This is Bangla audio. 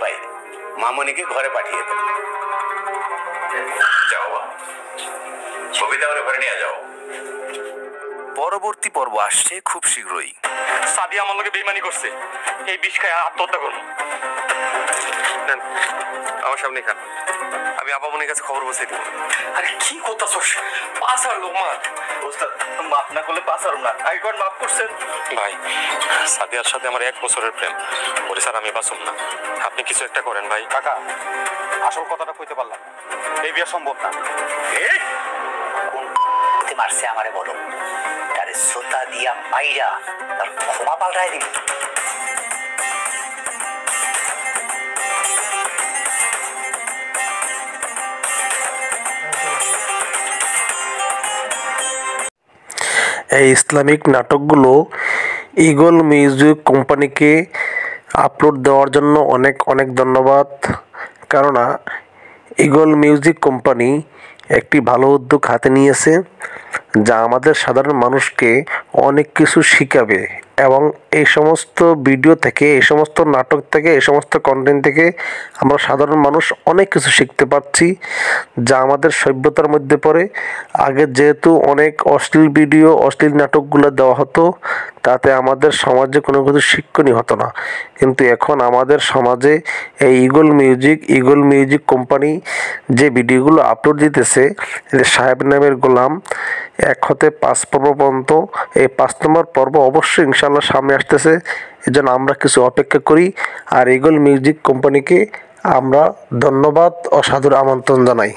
বাইরে মামনিকে ঘরে পাঠিয়ে দেন। যাও ছবিটা ওর ঘরে নিয়ে যাও। পরবর্তী পর্ব আসছে খুব শীঘ্রই। সাদিয়া আমার লোকে বেইমানি করছে, এই বিষ খায় আত্মহত্যা করবো। আমার সামনে খান, আমি আপামনির কাছে খবর পৌঁছে দিব। আরে কি করতেছস? পাঁচ আর লোক মার মাফ না করলে পাঁচ আর না। আগেবার মাফ করছেন ভাই, সাদিয়ার সাথে আমার 1 বছরের প্রেম, ওরে স্যার আমি বাঁচুম না, আপনি কিছু একটা করেন ভাই। কাকা, আসল কথাটা কইতে পারলাম, এই বিয়ে সম্ভব না। কোন মারছে আমারে বলো, তারে সোতা দিয়া মাইরা তার ক্ষমা পাল্টায় দিল। এই ইসলামিক নাটকগুলো ঈগল মিউজিক কোম্পানিকে আপলোড দেওয়ার জন্য অনেক অনেক ধন্যবাদ। কেননা ঈগল মিউজিক কোম্পানি একটি ভালো উদ্যোগ হাতে নিয়েছে, যা আমাদের সাধারণ মানুষকে অনেক কিছু শিখাবে এবং এই সমস্ত ভিডিও থেকে, এই সমস্ত নাটক থেকে, এই সমস্ত কন্টেন্ট থেকে আমরা সাধারণ মানুষ অনেক কিছু শিখতে পারছি, যা আমাদের সভ্যতার মধ্যে পড়ে। আগে যেহেতু অনেক অশ্লীল ভিডিও, অশ্লীল নাটকগুলো দেওয়া হতো, তাতে আমাদের সমাজে কোনো কিছু শিক্ষণীয় হতো না, কিন্তু এখন আমাদের সমাজে এই ঈগল মিউজিক কোম্পানি যে ভিডিওগুলো আপলোড দিতেছে, সাহেব নামের গোলাম 1 হতে 5 পর্ব পর্যন্ত, এই 5 নম্বর পর্ব অবশ্যই ইনশাআল্লাহ সামনে আসতেছে। এজন্য আমরা কিছু অপেক্ষা করি, আর ঈগল মিউজিক কোম্পানিকে আমরা ধন্যবাদ ও সাদর আমন্ত্রণ জানাই।